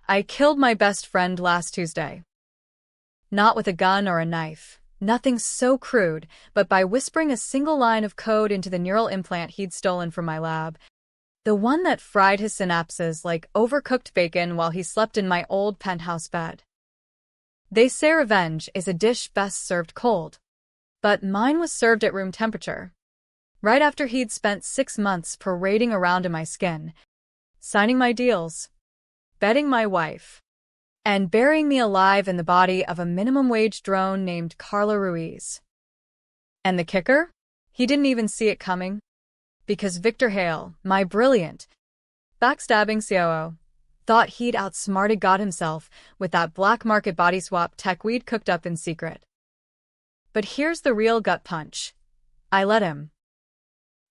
I killed my best friend last Tuesday. Not with a gun or a knife. Nothing so crude, but by whispering a single line of code into the neural implant he'd stolen from my lab. The one that fried his synapses like overcooked bacon while he slept in my old penthouse bed. They say revenge is a dish best served cold. But mine was served at room temperature. Right after he'd spent 6 months parading around in my skin, signing my deals, bedding my wife, and burying me alive in the body of a minimum-wage drone named Carla Ruiz. And the kicker? He didn't even see it coming. Because Victor Hale, my brilliant, backstabbing COO, thought he'd outsmarted God himself with that black market body swap tech we'd cooked up in secret. But here's the real gut punch. I let him.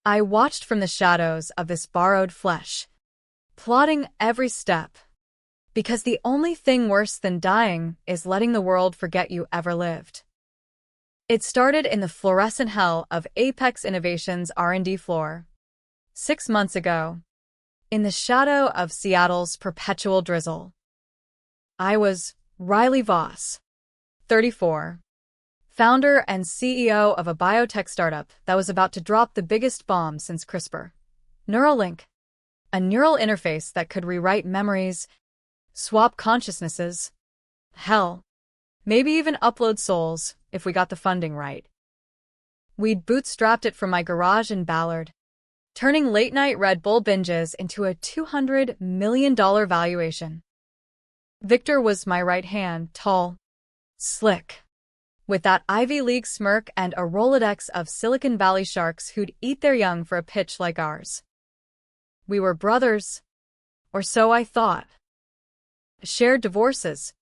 I watched from the shadows of this borrowed flesh, plotting every step. Because the only thing worse than dying is letting the world forget you ever lived. It started in the fluorescent hell of Apex Innovation's R&D floor. 6 months ago, in the shadow of Seattle's perpetual drizzle. I was Riley Voss, 34, founder and CEO of a biotech startup that was about to drop the biggest bomb since CRISPR. Neuralink, a neural interface that could rewrite memories, swap consciousnesses, hell, maybe even upload souls if we got the funding right. We'd bootstrapped it from my garage in Ballard, turning late-night Red Bull binges into a $200 million valuation. Victor was my right hand, tall, slick, with that Ivy League smirk and a Rolodex of Silicon Valley sharks who'd eat their young for a pitch like ours. We were brothers, or so I thought. Shared divorces,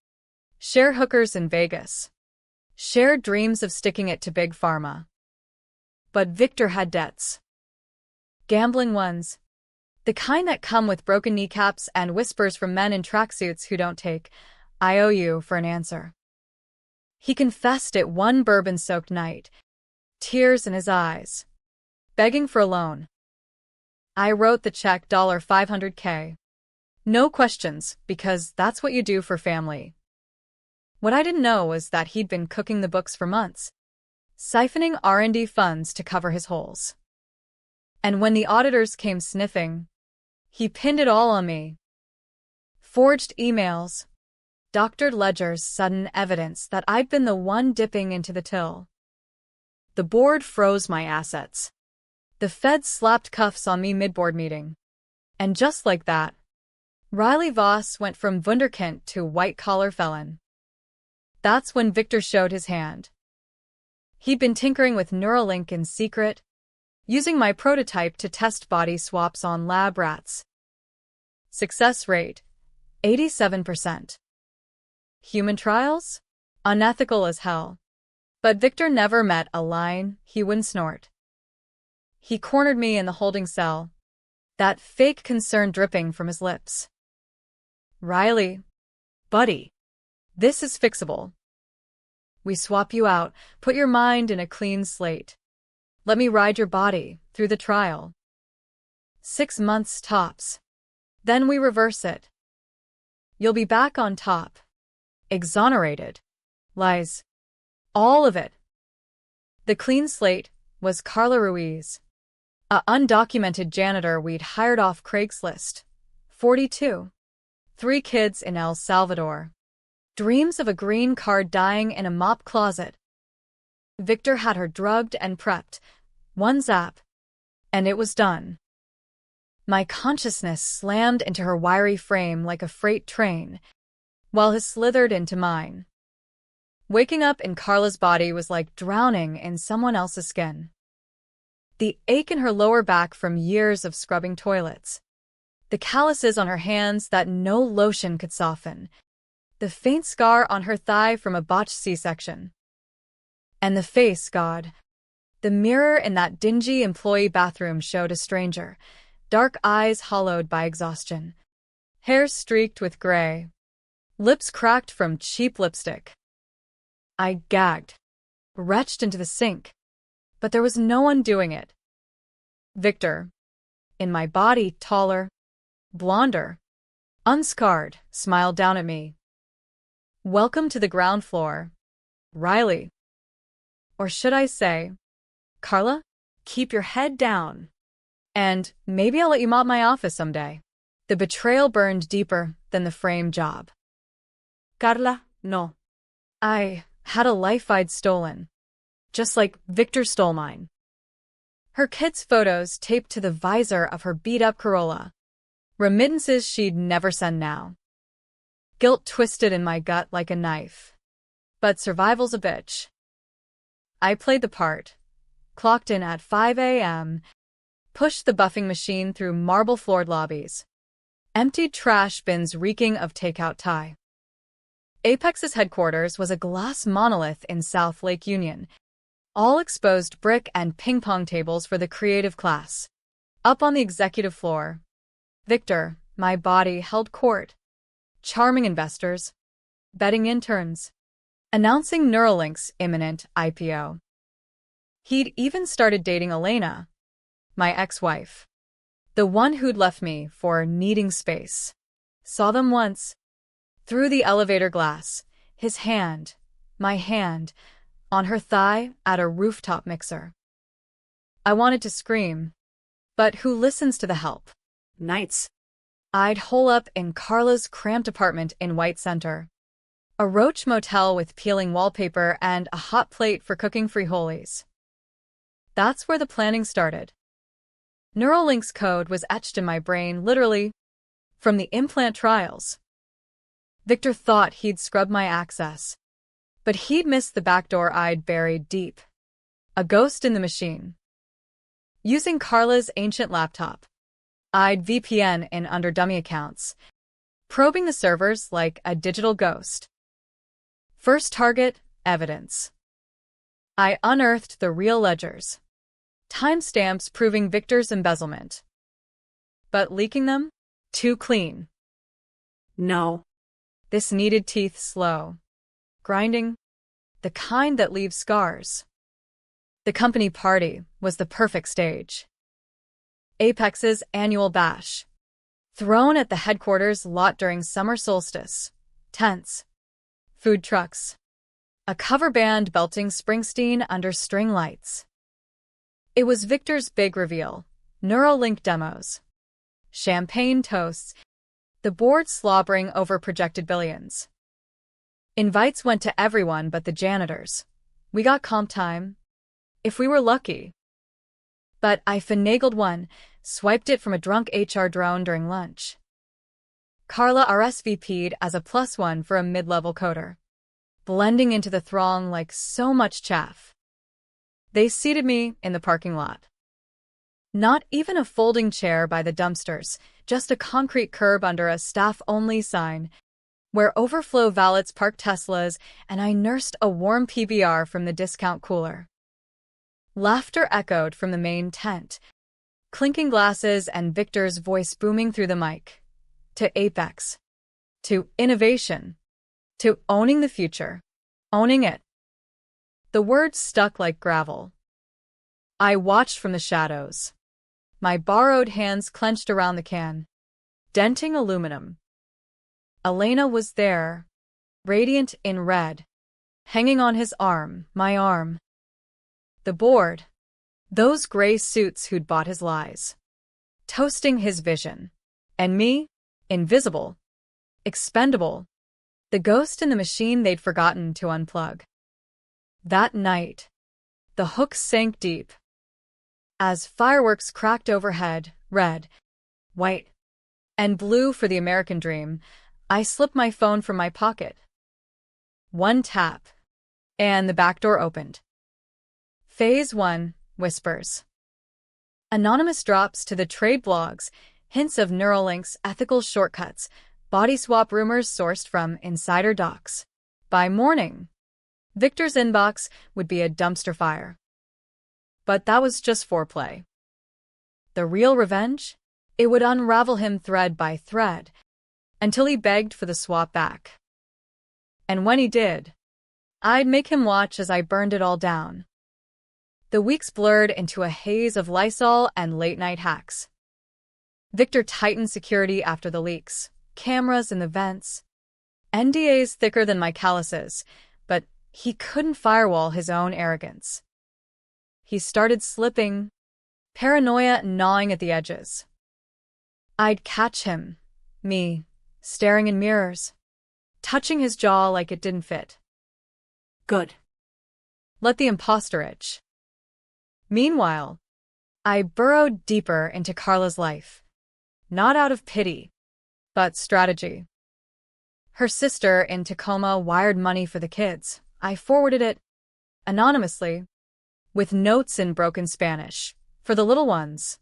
shared hookers in Vegas, shared dreams of sticking it to big pharma. But Victor had debts. Gambling ones. The kind that come with broken kneecaps and whispers from men in tracksuits who don't take "I owe you" for an answer. He confessed it one bourbon-soaked night, tears in his eyes, begging for a loan. I wrote the check $500K. No questions, because that's what you do for family. What I didn't know was that he'd been cooking the books for months, siphoning R&D funds to cover his holes. And when the auditors came sniffing, he pinned it all on me. Forged emails, doctored ledgers, sudden evidence that I'd been the one dipping into the till. The board froze my assets. The feds slapped cuffs on me mid-board meeting. And just like that, Riley Voss went from wunderkind to white-collar felon. That's when Victor showed his hand. He'd been tinkering with Neuralink in secret, using my prototype to test body swaps on lab rats. Success rate, 87%. Human trials? Unethical as hell. But Victor never met a line he wouldn't snort. He cornered me in the holding cell, that fake concern dripping from his lips. Riley, buddy, this is fixable. We swap you out, put your mind in a clean slate. Let me ride your body through the trial. 6 months tops. Then we reverse it. You'll be back on top. Exonerated. Lies. All of it. The clean slate was Carla Ruiz, a undocumented janitor we'd hired off Craigslist. 42. 3 kids in El Salvador. Dreams of a green card dying in a mop closet. Victor had her drugged and prepped. One zap. And it was done. My consciousness slammed into her wiry frame like a freight train, while his slithered into mine. Waking up in Carla's body was like drowning in someone else's skin. The ache in her lower back from years of scrubbing toilets. The calluses on her hands that no lotion could soften. The faint scar on her thigh from a botched C-section. And the face, God. The mirror in that dingy employee bathroom showed a stranger, dark eyes hollowed by exhaustion, hair streaked with gray, lips cracked from cheap lipstick. I gagged, retched into the sink, but there was no one doing it. Victor, in my body, taller, blonder, unscarred, smiled down at me. Welcome to the ground floor, Riley. Or should I say, Carla, keep your head down. And maybe I'll let you mop my office someday. The betrayal burned deeper than the frame job. Carla, no. I had a life I'd stolen. Just like Victor stole mine. Her kids' photos taped to the visor of her beat-up Corolla. Remittances she'd never send now. Guilt twisted in my gut like a knife. But survival's a bitch. I played the part. Clocked in at 5 a.m., pushed the buffing machine through marble-floored lobbies. Emptied trash bins reeking of takeout Thai. Apex's headquarters was a glass monolith in South Lake Union, all exposed brick and ping-pong tables for the creative class. Up on the executive floor, Victor, my body, held court. Charming investors, betting interns, announcing Neuralink's imminent IPO. He'd even started dating Elena, my ex-wife, the one who'd left me for needing space. Saw them once, through the elevator glass, his hand, my hand, on her thigh at a rooftop mixer. I wanted to scream, but who listens to the help? Nights. I'd hole up in Carla's cramped apartment in White Center. A roach motel with peeling wallpaper and a hot plate for cooking frijoles. That's where the planning started. Neuralink's code was etched in my brain, literally, from the implant trials. Victor thought he'd scrubbed my access, but he'd missed the backdoor I'd buried deep. A ghost in the machine. Using Carla's ancient laptop, I'd VPN in under dummy accounts, probing the servers like a digital ghost. First target, evidence. I unearthed the real ledgers. Timestamps proving Victor's embezzlement. But leaking them? Too clean. No. This needed teeth slow. Grinding. The kind that leaves scars. The company party was the perfect stage. Apex's annual bash. Thrown at the headquarters lot during summer solstice. Tents. Food trucks. A cover band belting Springsteen under string lights. It was Victor's big reveal. Neuralink demos. Champagne toasts. The board slobbering over projected billions. Invites went to everyone but the janitors. We got comp time. If we were lucky. But I finagled one, swiped it from a drunk HR drone during lunch. Carla RSVP'd as a +1 for a mid-level coder. Blending into the throng like so much chaff. They seated me in the parking lot. Not even a folding chair by the dumpsters, just a concrete curb under a staff-only sign, where overflow valets parked Teslas, and I nursed a warm PBR from the discount cooler. Laughter echoed from the main tent, clinking glasses and Victor's voice booming through the mic. To Apex. To innovation. To owning the future. Owning it. The words stuck like gravel. I watched from the shadows. My borrowed hands clenched around the can, denting aluminum. Elena was there, radiant in red, hanging on his arm, my arm. The board. Those gray suits who'd bought his lies. Toasting his vision. And me, invisible. Expendable. The ghost in the machine they'd forgotten to unplug. That night, the hooks sank deep. As fireworks cracked overhead, red, white, and blue for the American dream, I slipped my phone from my pocket. One tap, and the back door opened. Phase 1, whispers. Anonymous drops to the trade blogs, hints of Neuralink's ethical shortcuts, body swap rumors sourced from insider docs. By morning, Victor's inbox would be a dumpster fire. But that was just foreplay. The real revenge? It would unravel him thread by thread, until he begged for the swap back. And when he did, I'd make him watch as I burned it all down. The weeks blurred into a haze of Lysol and late-night hacks. Victor tightened security after the leaks, cameras in the vents, NDAs thicker than my calluses, but he couldn't firewall his own arrogance. He started slipping, paranoia gnawing at the edges. I'd catch him, me, staring in mirrors, touching his jaw like it didn't fit. Good. Let the imposter itch. Meanwhile, I burrowed deeper into Carla's life, not out of pity, but strategy. Her sister in Tacoma wired money for the kids. I forwarded it, anonymously, with notes in broken Spanish, for the little ones.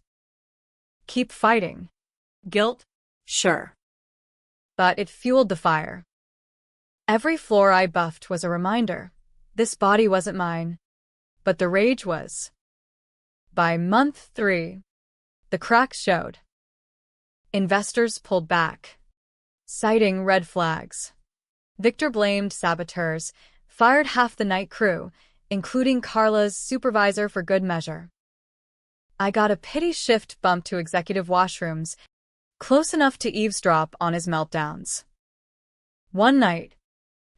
Keep fighting. Guilt? Sure. But it fueled the fire. Every floor I buffed was a reminder. This body wasn't mine, but the rage was. By month 3, the cracks showed. Investors pulled back, citing red flags. Victor blamed saboteurs, fired half the night crew, including Carla's supervisor for good measure. I got a pity shift bump to executive washrooms, close enough to eavesdrop on his meltdowns. One night,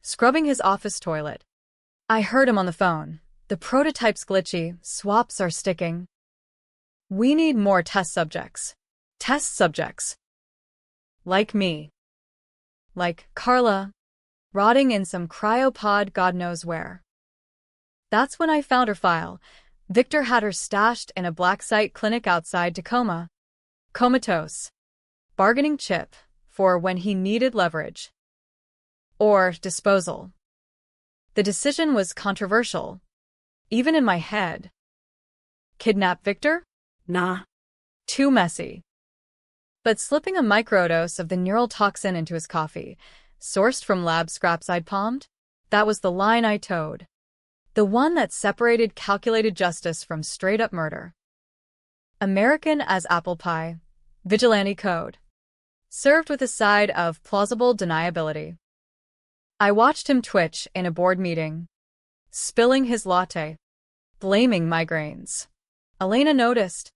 scrubbing his office toilet, I heard him on the phone. The prototype's glitchy, swaps are sticking. We need more test subjects. Test subjects. Like me. Like Carla, rotting in some cryopod God knows where. That's when I found her file. Victor had her stashed in a black site clinic outside Tacoma. Comatose. Bargaining chip for when he needed leverage. Or disposal. The decision was controversial, even in my head. Kidnap Victor? Nah. Too messy. But slipping a microdose of the neural toxin into his coffee, sourced from lab scraps I'd palmed, that was the line I towed. The one that separated calculated justice from straight-up murder. American as apple pie, vigilante code. Served with a side of plausible deniability. I watched him twitch in a board meeting, spilling his latte, blaming migraines. Elena noticed,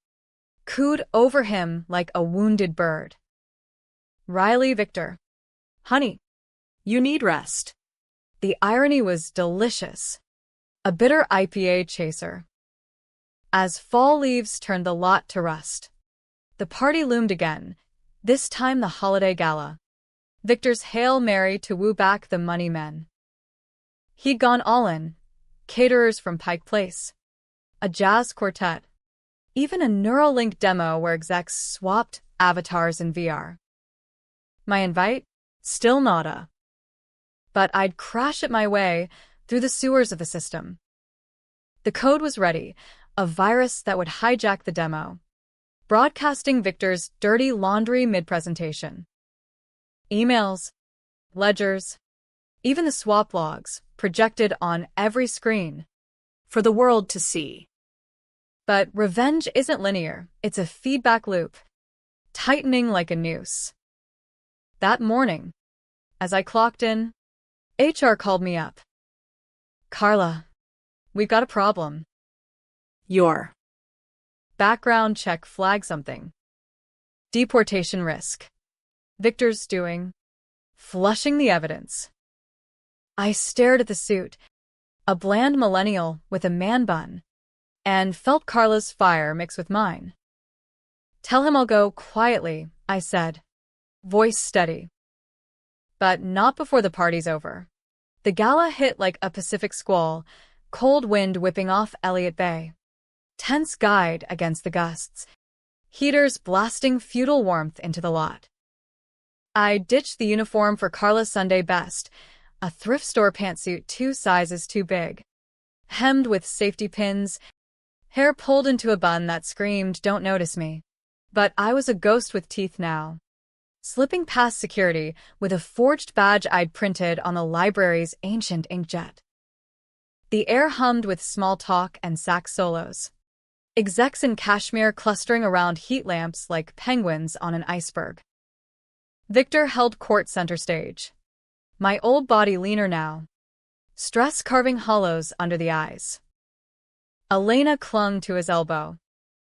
cooed over him like a wounded bird. Riley Victor. Honey, you need rest. The irony was delicious. A bitter IPA chaser. As fall leaves turned the lot to rust, the party loomed again, this time the holiday gala. Victor's Hail Mary to woo back the money men. He'd gone all in, caterers from Pike Place, a jazz quartet, even a Neuralink demo where execs swapped avatars in VR. My invite? Still nada. But I'd crash it my way through the sewers of the system. The code was ready, a virus that would hijack the demo, broadcasting Victor's dirty laundry mid-presentation. Emails, ledgers, even the swap logs projected on every screen For the world to see. But revenge isn't linear, it's a feedback loop, tightening like a noose. That morning, as I clocked in, HR called me up. Carla, we've got a problem. Your Background check flagged something. Deportation risk. Victor's doing. Flushing the evidence. I stared at the suit, a bland millennial with a man bun, and felt Carla's fire mix with mine. Tell him I'll go quietly, I said, voice steady. But not before the party's over. The gala hit like a Pacific squall, cold wind whipping off Elliott Bay. Tense guide against the gusts, heaters blasting feudal warmth into the lot. I ditched the uniform for Carla's Sunday best, a thrift store pantsuit 2 sizes too big, hemmed with safety pins, hair pulled into a bun that screamed, "Don't notice me." But I was a ghost with teeth now. Slipping past security with a forged badge I'd printed on the library's ancient inkjet. The air hummed with small talk and sax solos. Execs in cashmere clustering around heat lamps like penguins on an iceberg. Victor held court center stage. My old body leaner now. Stress carving hollows under the eyes. Elena clung to his elbow.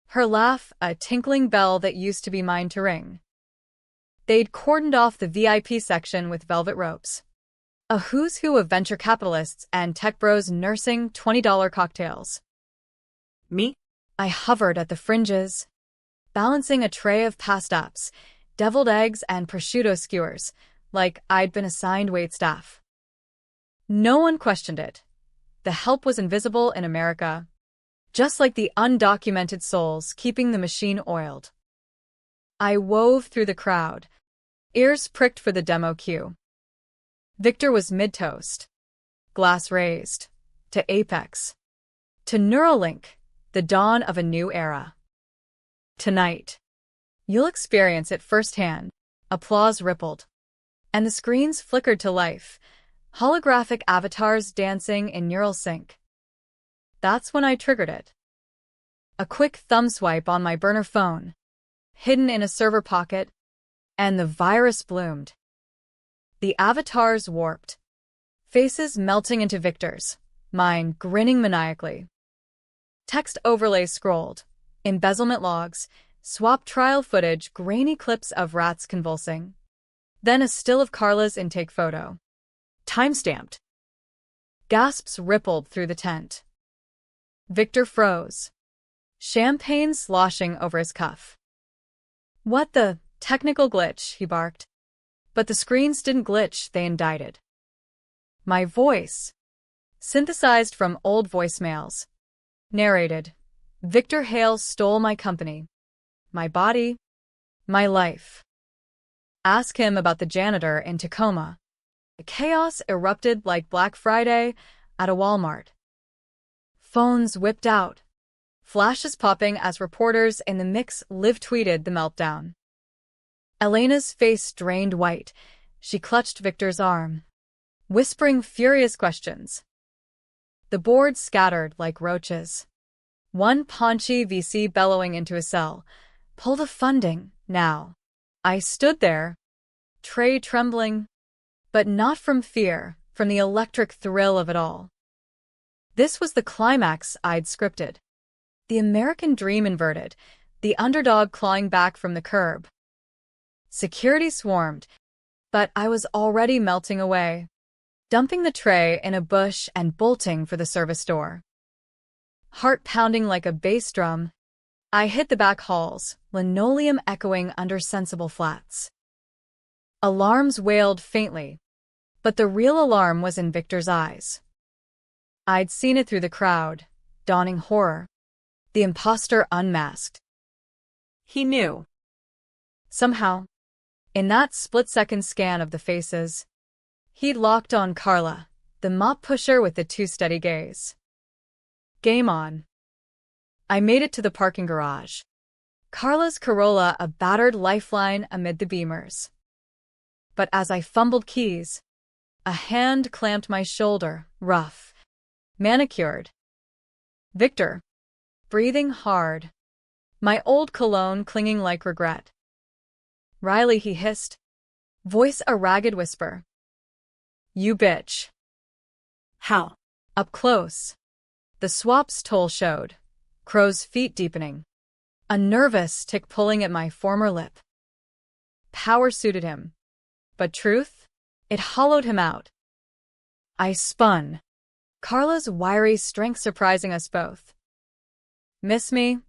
Her laugh a tinkling bell that used to be mine to ring. They'd cordoned off the VIP section with velvet ropes. A who's who of venture capitalists and tech bros nursing $20 cocktails. Me? I hovered at the fringes, balancing a tray of pasta-ups, deviled eggs, and prosciutto skewers, like I'd been assigned waitstaff. No one questioned it. The help was invisible in America, just like the undocumented souls keeping the machine oiled. I wove through the crowd, ears pricked for the demo cue. Victor was mid-toast, glass raised, to apex, to Neuralink, the dawn of a new era. Tonight, you'll experience it firsthand. Applause rippled, and the screens flickered to life, holographic avatars dancing in neural sync. That's when I triggered it. A quick thumb swipe on my burner phone, hidden in a server pocket, and the virus bloomed. The avatars warped, faces melting into Victor's, mine grinning maniacally. Text overlays scrolled, embezzlement logs, swap trial footage, grainy clips of rats convulsing. Then a still of Carla's intake photo. Timestamped. Gasps rippled through the tent. Victor froze, champagne sloshing over his cuff. What the technical glitch, he barked. But the screens didn't glitch, they indicted. My voice, synthesized from old voicemails, narrated. Victor Hale stole my company, my body, my life. Ask him about the janitor in Tacoma. The chaos erupted like Black Friday at a Walmart. Phones whipped out, flashes popping as reporters in the mix live tweeted the meltdown. Elena's face drained white. She clutched Victor's arm, whispering furious questions. The board scattered like roaches. One paunchy VC bellowing into a cell. Pull the funding, now. I stood there, tray trembling, but not from fear, from the electric thrill of it all. This was the climax I'd scripted. The American dream inverted, the underdog clawing back from the curb. Security swarmed, but I was already melting away, dumping the tray in a bush and bolting for the service door. Heart pounding like a bass drum, I hit the back halls, linoleum echoing under sensible flats. Alarms wailed faintly, but the real alarm was in Victor's eyes. I'd seen it through the crowd, dawning horror. The imposter unmasked. He knew. Somehow, in that split-second scan of the faces, he'd locked on Carla, the mop pusher with the too steady gaze. Game on. I made it to the parking garage. Carla's Corolla a battered lifeline amid the beamers. But as I fumbled keys, a hand clamped my shoulder, rough, manicured. Victor, breathing hard, my old cologne clinging like regret. Riley, he hissed, voice a ragged whisper. You bitch. How? Up close. The swap's toll showed, crow's feet deepening, a nervous tick pulling at my former lip. Power suited him, but truth? It hollowed him out. I spun, Carla's wiry strength surprising us both. Miss me,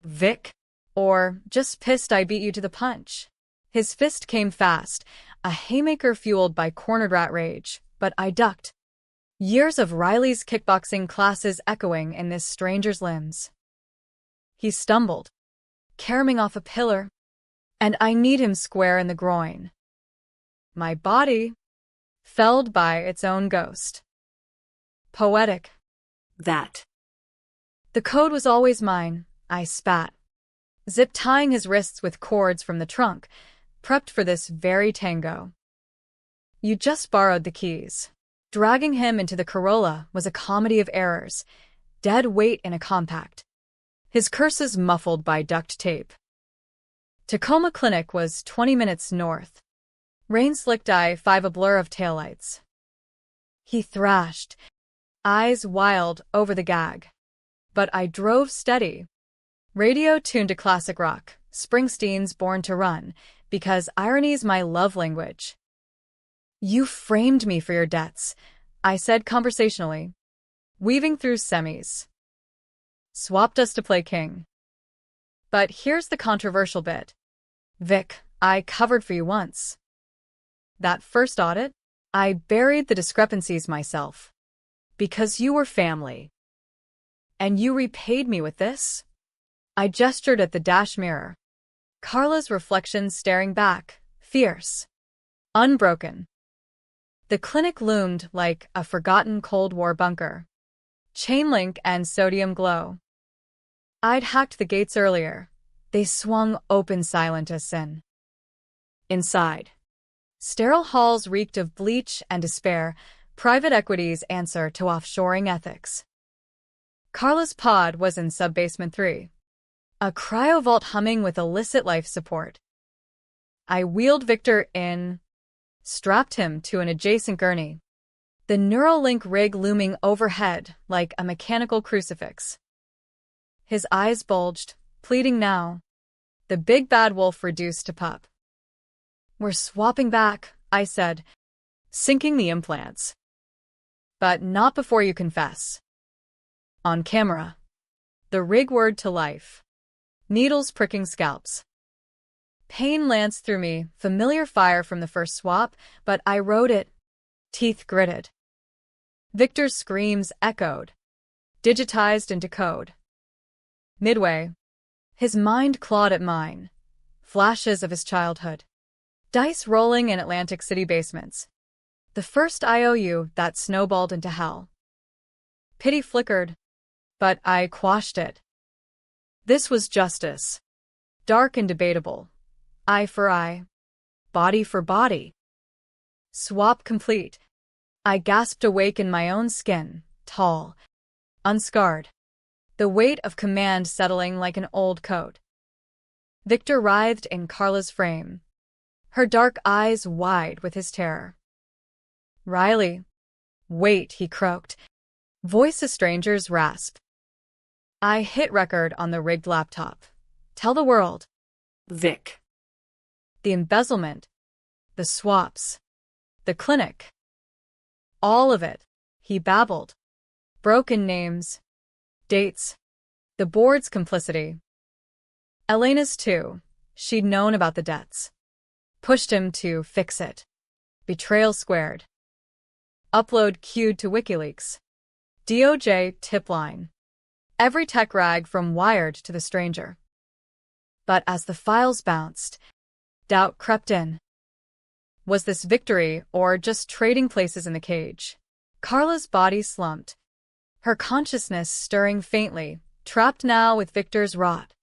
Vic? Or just pissed I beat you to the punch? His fist came fast, a haymaker fueled by cornered rat rage, but I ducked. Years of Riley's kickboxing classes echoing in this stranger's limbs. He stumbled, caroming off a pillar, and I kneed him square in the groin. My body, felled by its own ghost. Poetic. That. The code was always mine, I spat, zip-tying his wrists with cords from the trunk, prepped for this very tango. You just borrowed the keys. Dragging him into the Corolla was a comedy of errors, dead weight in a compact. His curses muffled by duct tape. Tacoma Clinic was 20 minutes north. Rain-slicked I-5 a blur of taillights. He thrashed, eyes wild over the gag. But I drove steady. Radio tuned to classic rock, Springsteen's Born to Run, Because irony's my love language. You framed me for your debts, I said conversationally, weaving through semis. Swapped us to play king. But here's the controversial bit. Vic, I covered for you once. That first audit, I buried the discrepancies myself. Because you were family. And you repaid me with this? I gestured at the dash mirror. Carla's reflection staring back, fierce. Unbroken. The clinic loomed like a forgotten Cold War bunker. Chain link and sodium glow. I'd hacked the gates earlier. They swung open silent as sin. Inside. Sterile halls reeked of bleach and despair, private equity's answer to offshoring ethics. Carla's pod was in sub-basement 3. A cryovault humming with illicit life support. I wheeled Victor in, strapped him to an adjacent gurney. The Neuralink rig looming overhead like a mechanical crucifix. His eyes bulged, pleading now. The big bad wolf reduced to pup. We're swapping back, I said, sinking the implants. But not before you confess. On camera. The rig word to life. Needles pricking scalps. Pain lanced through me, familiar fire from the first swap, but I rode it. Teeth gritted. Victor's screams echoed. Digitized into code. Midway. His mind clawed at mine. Flashes of his childhood. Dice rolling in Atlantic City basements. The first IOU that snowballed into hell. Pity flickered, but I quashed it. This was justice. Dark and debatable. Eye for eye. Body for body. Swap complete. I gasped awake in my own skin, tall, unscarred. The weight of command settling like an old coat. Victor writhed in Carla's frame. Her dark eyes wide with his terror. Riley. Wait, he croaked. Voice a stranger's rasp. I hit record on the rigged laptop. Tell the world. Vic. The embezzlement. The swaps. The clinic. All of it, he babbled. Broken names. Dates. The board's complicity. Elena's too. She'd known about the debts. Pushed him to fix it. Betrayal squared. Upload queued to WikiLeaks. DOJ tip line. Every tech rag from Wired to the stranger. But as the files bounced, doubt crept in. Was this victory or just trading places in the cage? Carla's body slumped. Her consciousness stirring faintly, trapped now with Victor's rot.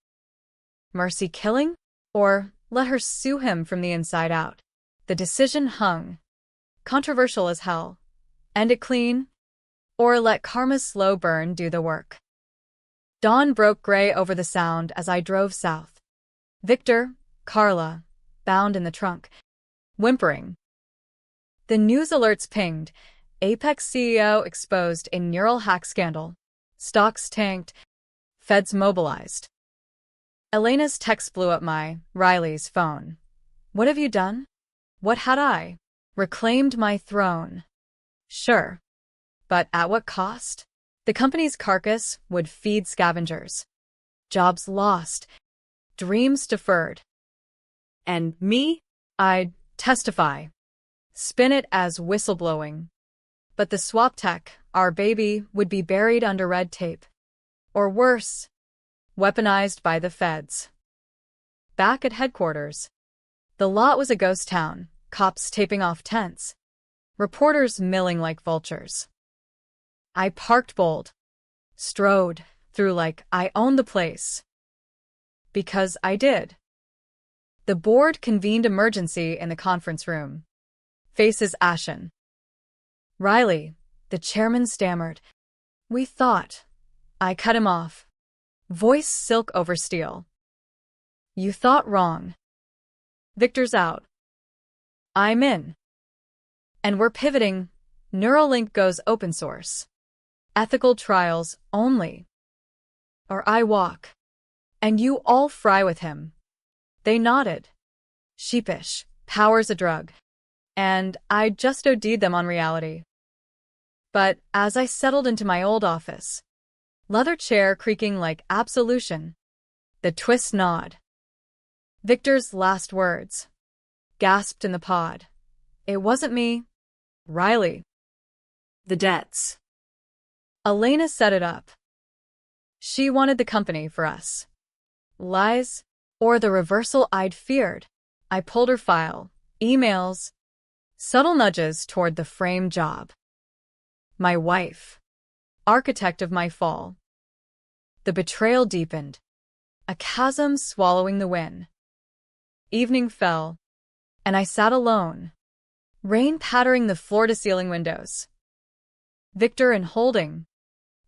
Mercy killing? Or let her sue him from the inside out? The decision hung. Controversial as hell. End it clean? Or let karma's slow burn do the work? Dawn broke gray over the sound as I drove south. Victor, Carla, bound in the trunk, whimpering. The news alerts pinged. Apex CEO exposed in neural hack scandal. Stocks tanked. Feds mobilized. Elena's text blew up my, Riley's phone. What have you done? What had I? Reclaimed my throne. Sure. But at what cost? The company's carcass would feed scavengers. Jobs lost. Dreams deferred. And me? I'd testify. Spin it as whistleblowing. But the swap tech, our baby, would be buried under red tape. Or worse, weaponized by the feds. Back at headquarters. The lot was a ghost town, cops taping off tents. Reporters milling like vultures. I parked bold. Strode through like I owned the place. Because I did. The board convened emergency in the conference room. Faces ashen. Riley, the chairman stammered. We thought. I cut him off. Voice silk over steel. You thought wrong. Victor's out. I'm in. And we're pivoting. Neuralink goes open source. Ethical trials only. Or I walk. And you all fry with him. They nodded. sheepish, power's a drug, and I just OD'd them on reality. But as I settled into my old office, leather chair creaking like absolution, the twist nod. Victor's last words. Gasped in the pod. It wasn't me. Riley. The debts. Elena set it up. She wanted the company for us. Lies, or the reversal I'd feared. I pulled her file, emails, subtle nudges toward the frame job. My wife. Architect of my fall. The betrayal deepened. A chasm swallowing the win. Evening fell, and I sat alone, rain pattering the floor-to-ceiling windows. Victor in holding.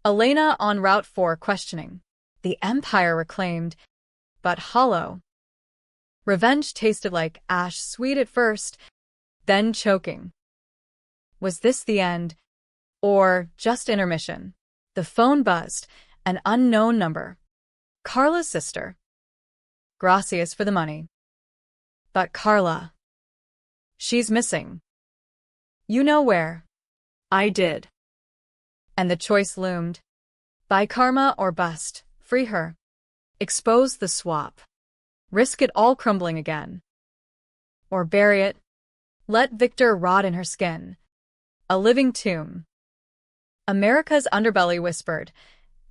Elena on Route 4 questioning. The Empire reclaimed, but hollow. Revenge tasted like ash, sweet at first, then choking. Was this the end, or just intermission? The phone buzzed, an unknown number. Carla's sister. Gracias for the money. But Carla. She's missing. You know where. I did. And the choice loomed. Buy karma or bust. Free her. Expose the swap. Risk it all crumbling again. Or bury it. Let Victor rot in her skin. A living tomb. America's underbelly whispered,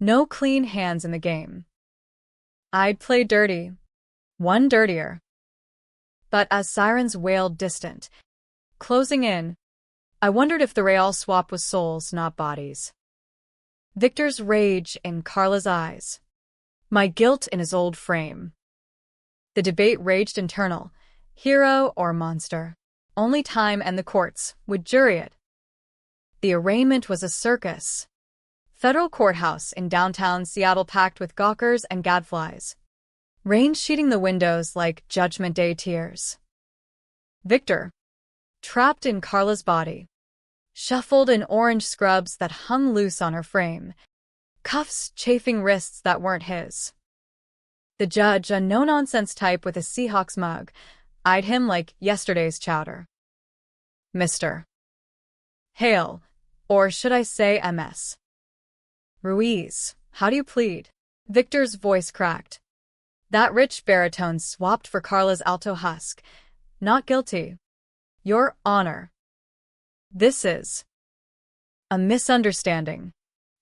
no clean hands in the game. I'd play dirty. One dirtier. But as sirens wailed distant, closing in, I wondered if the real swap was souls, not bodies. Victor's rage in Carla's eyes. My guilt in his old frame. The debate raged internal. Hero or monster? Only time and the courts would jury it. The arraignment was a circus. Federal courthouse in downtown Seattle packed with gawkers and gadflies. Rain sheeting the windows like Judgment Day tears. Victor, trapped in Carla's body, shuffled in orange scrubs that hung loose on her frame, cuffs chafing wrists that weren't his. The judge, a no-nonsense type with a Seahawks mug, eyed him like yesterday's chowder. Mr. Hale, or should I say MS? Ruiz, how do you plead? Victor's voice cracked. That rich baritone swapped for Carla's alto husk. Not guilty. Your Honor. This is a misunderstanding.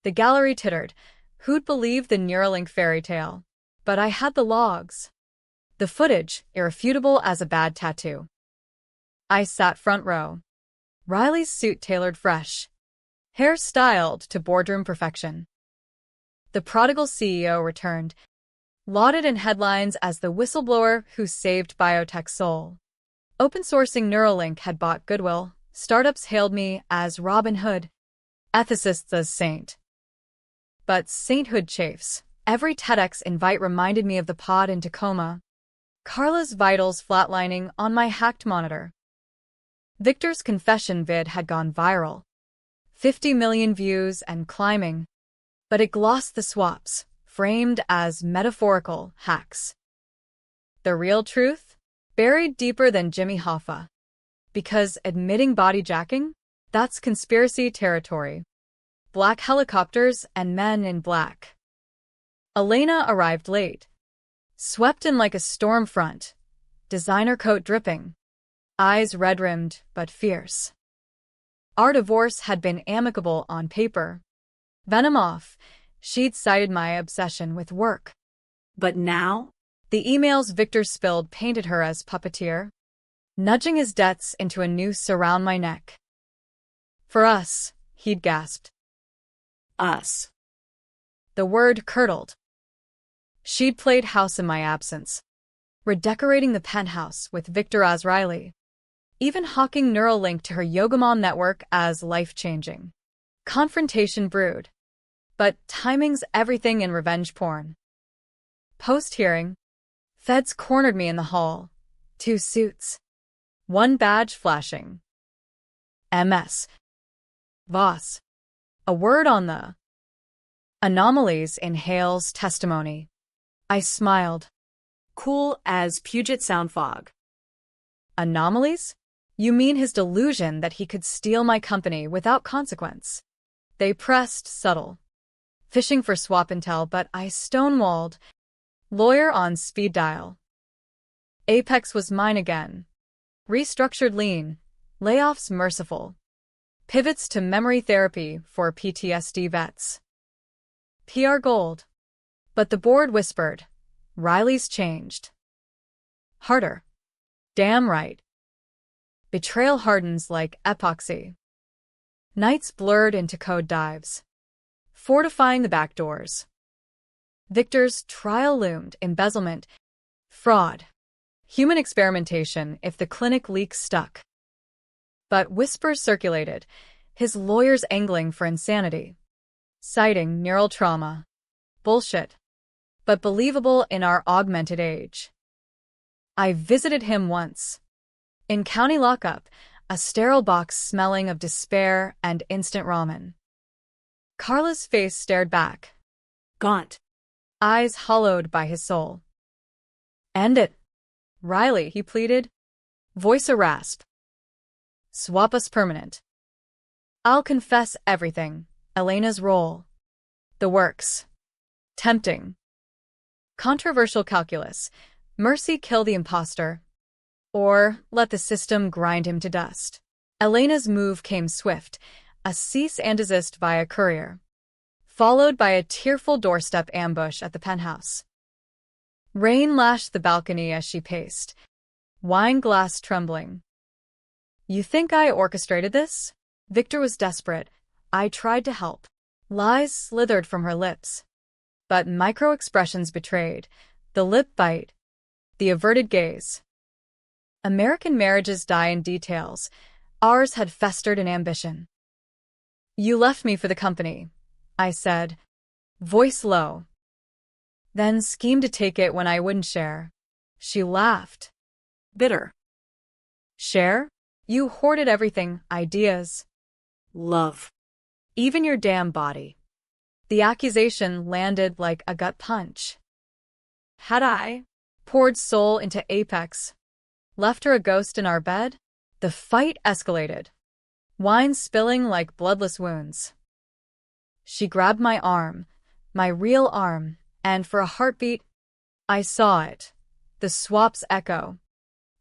The gallery tittered. Who'd believe the Neuralink fairy tale? But I had the logs. The footage, irrefutable as a bad tattoo. I sat front row. Riley's suit tailored fresh. Hair styled to boardroom perfection. The prodigal CEO returned, lauded in headlines as the whistleblower who saved biotech's soul. Open-sourcing Neuralink had bought goodwill. Startups hailed me as Robin Hood, ethicists as saint. But sainthood chafes. Every TEDx invite reminded me of the pod in Tacoma. Carla's vitals flatlining on my hacked monitor. Victor's confession vid had gone viral. 50 million views and climbing. But it glossed the swaps, framed as metaphorical hacks. The real truth? Buried deeper than Jimmy Hoffa. Because admitting body jacking? That's conspiracy territory. Black helicopters and men in black. Elena arrived late. Swept in like a storm front. Designer coat dripping. Eyes red-rimmed but fierce. Our divorce had been amicable on paper. Venom off, she'd cited my obsession with work. But now? The emails Victor spilled painted her as puppeteer, nudging his debts into a noose around my neck. For us, he'd gasped. Us. The word curdled. She'd played house in my absence, redecorating the penthouse with Victor as Riley, even hawking Neuralink to her Yogamom network as life-changing. Confrontation brewed. But timing's everything in revenge porn. Post-hearing, feds cornered me in the hall. 2 suits. 1 badge flashing. MS. Voss. A word on the anomalies in Hale's testimony. I smiled. Cool as Puget Sound fog. Anomalies? You mean his delusion that he could steal my company without consequence? They pressed subtle, fishing for swap intel, but I stonewalled. Lawyer on speed dial. Apex was mine again. Restructured lean. Layoffs merciful. Pivots to memory therapy for PTSD vets. PR gold. But the board whispered, Riley's changed. Harder. Damn right. Betrayal hardens like epoxy. Nights blurred into code dives, fortifying the back doors. Victor's trial loomed: embezzlement, fraud, human experimentation if the clinic leak stuck. But whispers circulated, his lawyers angling for insanity, citing neural trauma. Bullshit, but believable in our augmented age. I visited him once. In county lockup, a sterile box smelling of despair and instant ramen. Carla's face stared back. Gaunt. Eyes hollowed by his soul. End it. Riley, he pleaded. Voice a rasp. Swap us permanent. I'll confess everything. Elena's role. The works. Tempting. Controversial calculus. Mercy kill the imposter. Or let the system grind him to dust. Elena's move came swift, a cease and desist via courier, followed by a tearful doorstep ambush at the penthouse. Rain lashed the balcony as she paced, wine glass trembling. You think I orchestrated this? Victor was desperate. I tried to help. Lies slithered from her lips. But micro-expressions betrayed. The lip bite. The averted gaze. American marriages die in details. Ours had festered in ambition. You left me for the company, I said, voice low. Then schemed to take it when I wouldn't share. She laughed. Bitter. Share? You hoarded everything, ideas. Love. Even your damn body. The accusation landed like a gut punch. Had I poured soul into Apex, left her a ghost in our bed? The fight escalated, wine spilling like bloodless wounds. She grabbed my arm, my real arm, and for a heartbeat, I saw it. The swap's echo.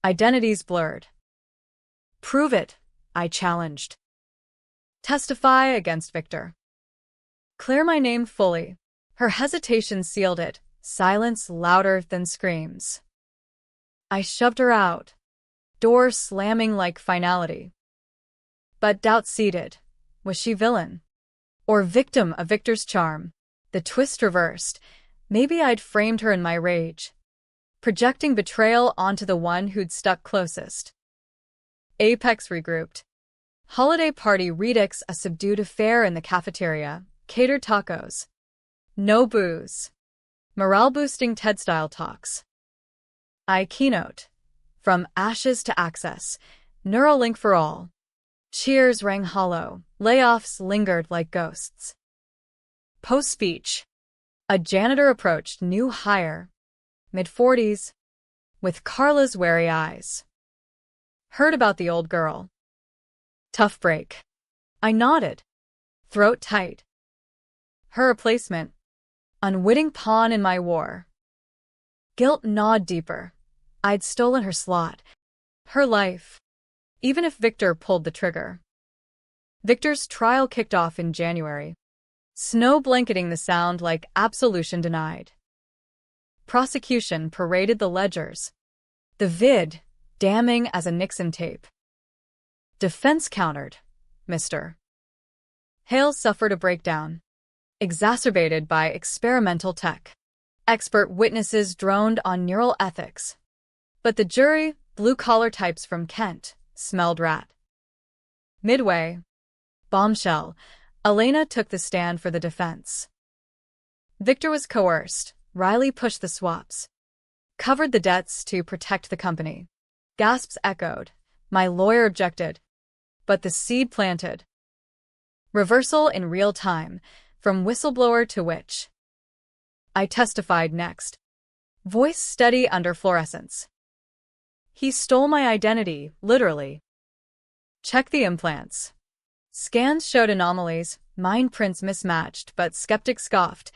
Identities blurred. Prove it, I challenged. Testify against Victor. Clear my name fully. Her hesitation sealed it, silence louder than screams. I shoved her out, door slamming like finality. But doubt seated. Was she villain? Or victim of Victor's charm? The twist reversed. Maybe I'd framed her in my rage, projecting betrayal onto the one who'd stuck closest. Apex regrouped. Holiday party redux, a subdued affair in the cafeteria, catered tacos. No booze. Morale-boosting TED-style talks. I keynote. From ashes to access. Neuralink for all. Cheers rang hollow. Layoffs lingered like ghosts. Post-speech. A janitor approached, new hire. Mid-40s. With Carla's wary eyes. Heard about the old girl. Tough break. I nodded. Throat tight. Her replacement. Unwitting pawn in my war. Guilt gnawed deeper. I'd stolen her slot. Her life. Even if Victor pulled the trigger. Victor's trial kicked off in January. Snow blanketing the sound like absolution denied. Prosecution paraded the ledgers. The vid, damning as a Nixon tape. Defense countered, Mr. Hale suffered a breakdown, exacerbated by experimental tech. Expert witnesses droned on neural ethics. But the jury, blue-collar types from Kent, smelled rat. Midway, bombshell, Elena took the stand for the defense. Victor was coerced. Riley pushed the swaps. Covered the debts to protect the company. Gasps echoed. My lawyer objected. But the seed planted. Reversal in real time, from whistleblower to witch. I testified next. Voice steady under fluorescence. He stole my identity, literally. Check the implants. Scans showed anomalies, mind prints mismatched, but skeptics scoffed.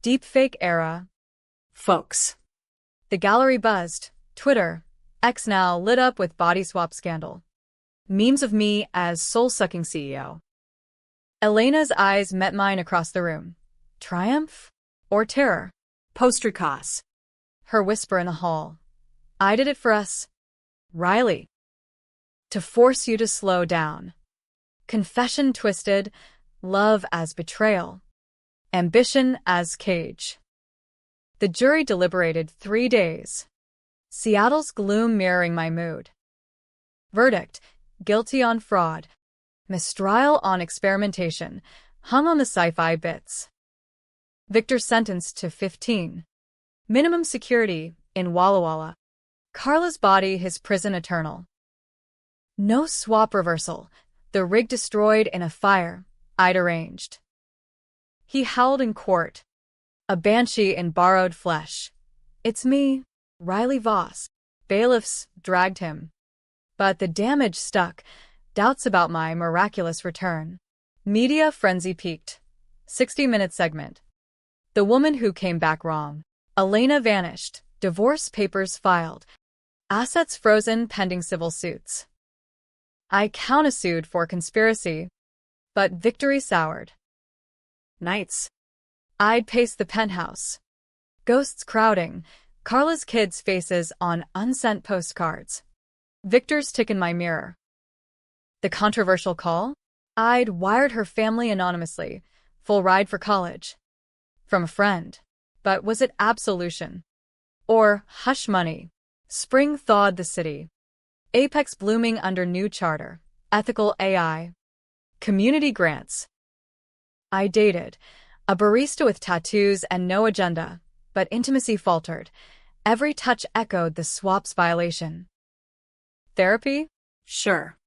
Deepfake era. Folks. The gallery buzzed. Twitter, X now lit up with body swap scandal. Memes of me as soul-sucking CEO. Elena's eyes met mine across the room. Triumph? Or terror? Postercas. Her whisper in the hall. I did it for us. Riley. To force you to slow down. Confession twisted, love as betrayal. Ambition as cage. The jury deliberated 3 days. Seattle's gloom mirroring my mood. Verdict, guilty on fraud. Mistrial on experimentation, hung on the sci-fi bits. Victor sentenced to 15. Minimum security in Walla Walla. Carla's body his prison eternal. No swap reversal, the rig destroyed in a fire I'd arranged. He howled in court, a banshee in borrowed flesh. It's me, Riley Voss. Bailiffs dragged him. But the damage stuck, doubts about my miraculous return. Media frenzy peaked. 60-minute segment. The woman who came back wrong. Elena vanished, divorce papers filed. Assets frozen pending civil suits. I countersued for conspiracy, but victory soured. Nights. I'd pace the penthouse. Ghosts crowding, Carla's kids' faces on unsent postcards. Victor's tick in my mirror. The controversial call? I'd wired her family anonymously, full ride for college. From a friend. But was it absolution? Or hush money? Spring thawed the city. Apex blooming under new charter. Ethical AI. Community grants. I dated. A barista with tattoos and no agenda. But intimacy faltered. Every touch echoed the swap's violation. Therapy? Sure.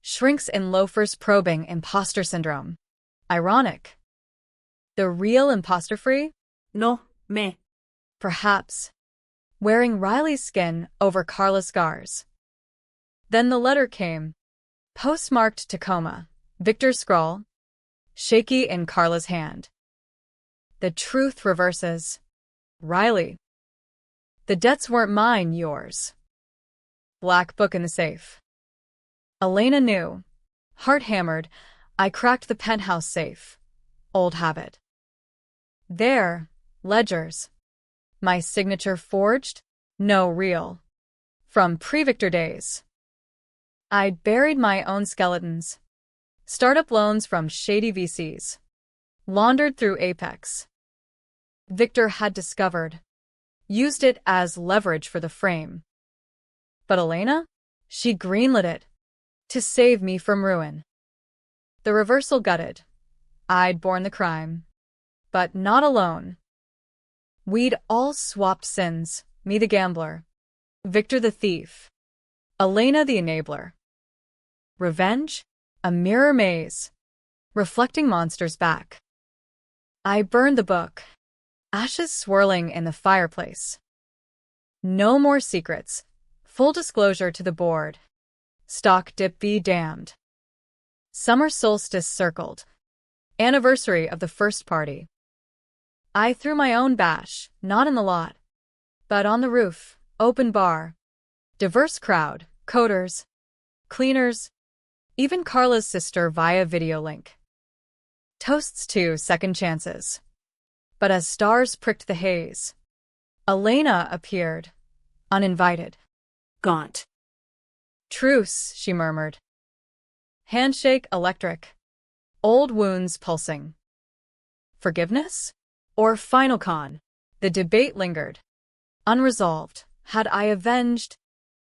Shrinks in loafers probing imposter syndrome. Ironic. The real imposter-free? No, me. Perhaps. Wearing Riley's skin over Carla's scars. Then the letter came. Postmarked Tacoma. Victor's scrawl. Shaky in Carla's hand. The truth reverses. Riley. The debts weren't mine, yours. Black book in the safe. Elena knew. Heart hammered, I cracked the penthouse safe. Old habit. There, ledgers. My signature forged? No, real. From pre-Victor days. I'd buried my own skeletons. Startup loans from shady VCs. Laundered through Apex. Victor had discovered. Used it as leverage for the frame. But Elena? She greenlit it. To save me from ruin. The reversal gutted. I'd borne the crime. But not alone. We'd all swapped sins, me the gambler. Victor the thief. Elena the enabler. Revenge? A mirror maze. Reflecting monsters back. I burned the book. Ashes swirling in the fireplace. No more secrets. Full disclosure to the board. Stock dip be damned. Summer solstice circled. Anniversary of the first party. I threw my own bash, not in the lot, but on the roof, open bar. Diverse crowd, coders, cleaners, even Carla's sister via video link. Toasts to second chances. But as stars pricked the haze, Elena appeared, uninvited. Gaunt. Truce, she murmured. Handshake electric. Old wounds pulsing. Forgiveness? Or final con? The debate lingered. Unresolved. Had I avenged?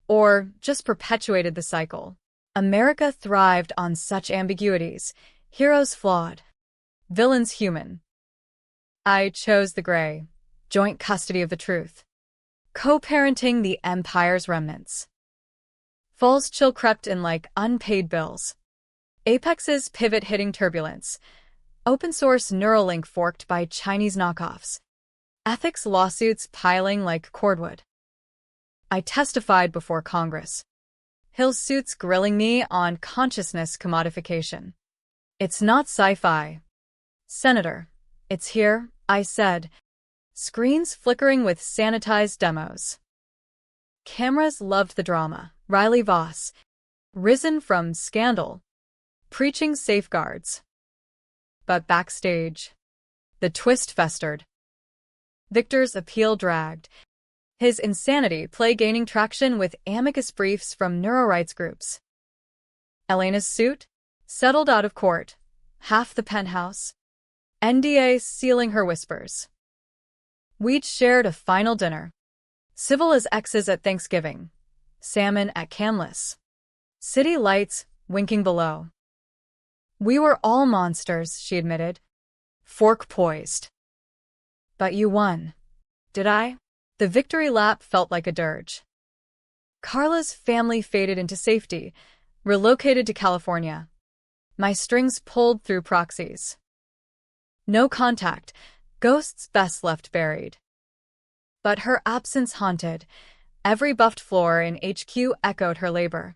Or just perpetuated the cycle? America thrived on such ambiguities. Heroes flawed. Villains human. I chose the gray. Joint custody of the truth. Co-parenting the empire's remnants. Fall's chill crept in like unpaid bills. Apex's pivot hitting turbulence. Open source Neuralink forked by Chinese knockoffs. Ethics lawsuits piling like cordwood. I testified before Congress. Hill suits grilling me on consciousness commodification. It's not sci-fi. Senator, it's here, I said. Screens flickering with sanitized demos. Cameras loved the drama. Riley Voss, risen from scandal, preaching safeguards. But backstage, the twist festered. Victor's appeal dragged, his insanity play gaining traction with amicus briefs from neurorights groups. Elena's suit settled out of court, half the penthouse, NDA sealing her whispers. We'd shared a final dinner, civil as exes at Thanksgiving, salmon at Canlis, city lights winking below. We were all monsters, she admitted, fork poised. But you won. Did I? The victory lap felt like a dirge. Carla's family faded into safety, relocated to California. My strings pulled through proxies. No contact, ghosts best left buried. But her absence haunted. Every buffed floor in HQ echoed her labor.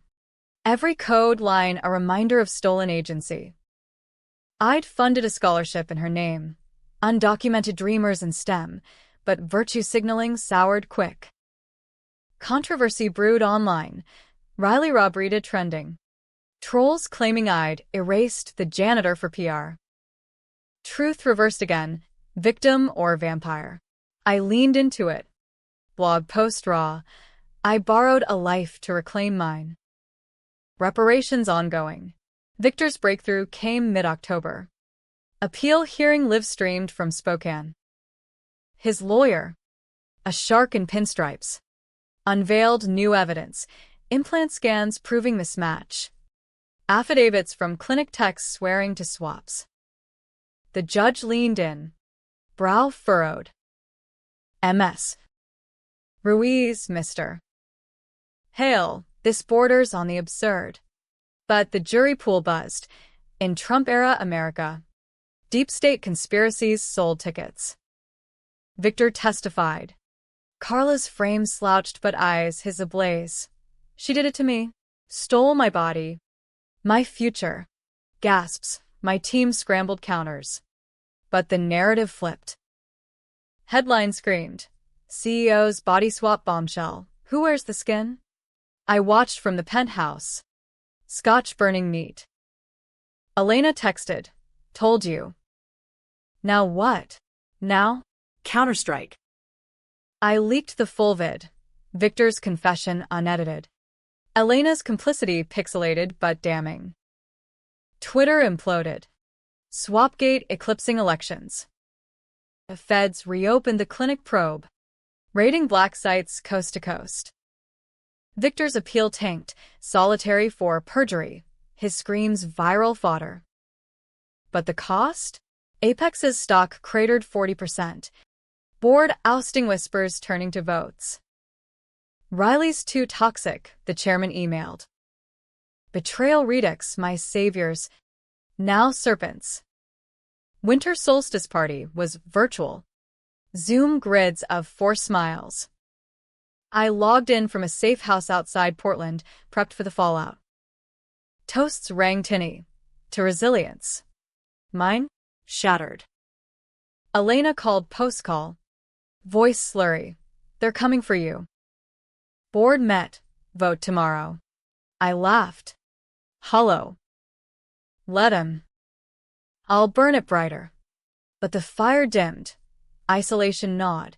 Every code line a reminder of stolen agency. I'd funded a scholarship in her name. Undocumented dreamers in STEM, but virtue signaling soured quick. Controversy brewed online. Riley Robrita trending. Trolls claiming I'd erased the janitor for PR. Truth reversed again, victim or vampire. I leaned into it. Blog post raw. I borrowed a life to reclaim mine. Reparations ongoing. Victor's breakthrough came mid-October. Appeal hearing live-streamed from Spokane. His lawyer, a shark in pinstripes, unveiled new evidence, implant scans proving mismatch, affidavits from clinic techs swearing to swaps. The judge leaned in, brow furrowed. MS. Ruiz, Mr. Hale, this borders on the absurd. But the jury pool buzzed. In Trump-era America, deep state conspiracies sold tickets. Victor testified. Carla's frame slouched but eyes his ablaze. She did it to me. Stole my body. My future. Gasps. My team scrambled counters. But the narrative flipped. Headline screamed. CEO's body swap bombshell. Who wears the skin? I watched from the penthouse. Scotch burning meat. Elena texted. Told you. Now what? Now? Counterstrike. I leaked the full vid. Victor's confession unedited. Elena's complicity pixelated but damning. Twitter imploded. Swapgate eclipsing elections. The feds reopened the clinic probe, raiding black sites coast to coast. Victor's appeal tanked, solitary for perjury, his screams viral fodder. But the cost? Apex's stock cratered 40%. Board ousting whispers turning to votes. Riley's too toxic, the chairman emailed. Betrayal redux, my saviors. Now serpents. Winter solstice party was virtual. Zoom grids of 4 smiles. I logged in from a safe house outside Portland, prepped for the fallout. Toasts rang tinny. To resilience. Mine? Shattered. Elena called post-call. Voice slurry. They're coming for you. Board met. Vote tomorrow. I laughed. Hollow. Let 'em. I'll burn it brighter. But the fire dimmed. Isolation gnawed.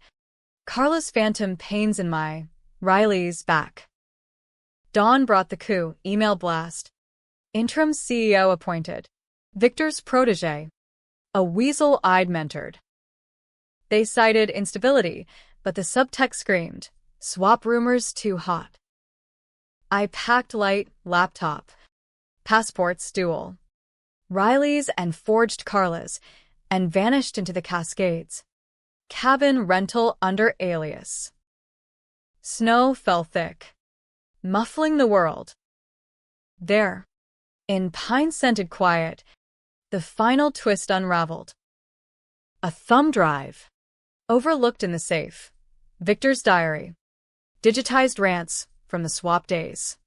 Carla's phantom pains in my Riley's back. Dawn brought the coup, email blast. Interim CEO appointed. Victor's protege. A weasel-eyed mentored. They cited instability, but the subtext screamed, swap rumors too hot. I packed light, laptop, passports dual, Riley's and forged Carla's, and vanished into the Cascades. Cabin rental under alias. Snow fell thick, muffling the world. There, in pine-scented quiet, the final twist unraveled. A thumb drive. Overlooked in the safe. Victor's diary. Digitized rants from the swap days.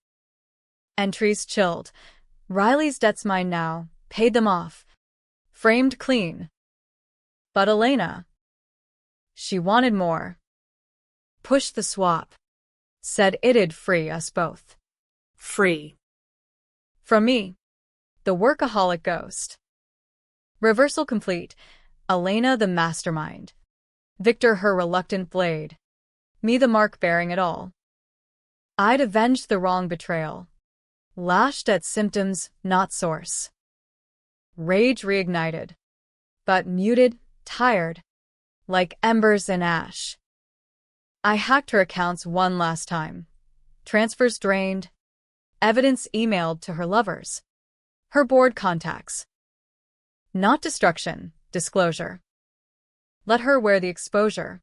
Entries chilled. Riley's debt's mine now. Paid them off. Framed clean. But Elena. She wanted more. Pushed the swap. Said it'd free us both. Free. From me. The workaholic ghost. Reversal complete. Elena the mastermind. Victor her reluctant blade. Me the mark bearing it all. I'd avenged the wrong betrayal. Lashed at symptoms, not source. Rage reignited. But muted, tired. Like embers in ash. I hacked her accounts one last time. Transfers drained. Evidence emailed to her lovers. Her board contacts. Not destruction, disclosure. Let her wear the exposure.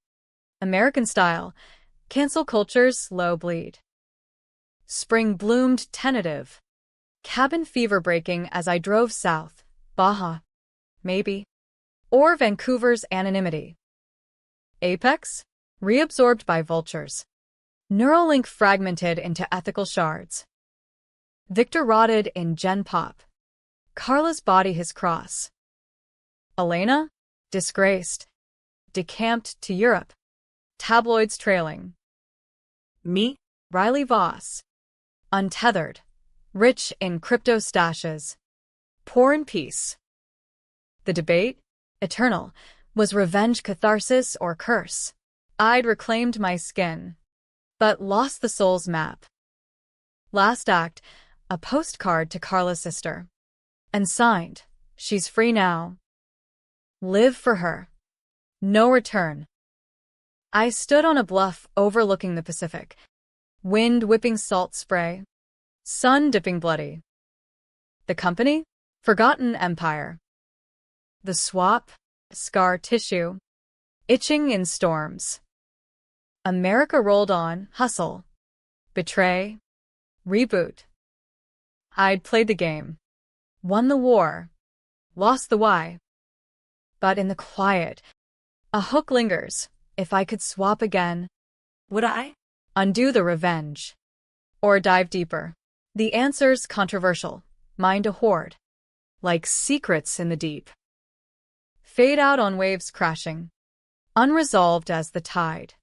American style. Cancel culture's slow bleed. Spring bloomed tentative. Cabin fever breaking as I drove south. Baja. Maybe. Or Vancouver's anonymity. Apex? Reabsorbed by vultures. Neuralink fragmented into ethical shards. Victor rotted in Gen Pop. Carla's body his cross. Elena? Disgraced. Decamped to Europe. Tabloids trailing. Me? Riley Voss. Untethered. Rich in crypto stashes. Poor in peace. The debate? Eternal. Was revenge catharsis or curse? I'd reclaimed my skin. But lost the soul's map. Last act. A postcard to Carla's sister. And signed. She's free now. Live for her. No return. I stood on a bluff overlooking the Pacific. Wind whipping salt spray. Sun dipping bloody. The company? Forgotten empire. The swap? Scar tissue. Itching in storms. America rolled on, hustle. Betray. Reboot. I'd played the game. Won the war. Lost the why. But in the quiet, a hook lingers. If I could swap again, Would I? undo the revenge. Or dive deeper. The answer's controversial. Mind a hoard. Like secrets in the deep. Fade out on waves crashing. Unresolved as the tide.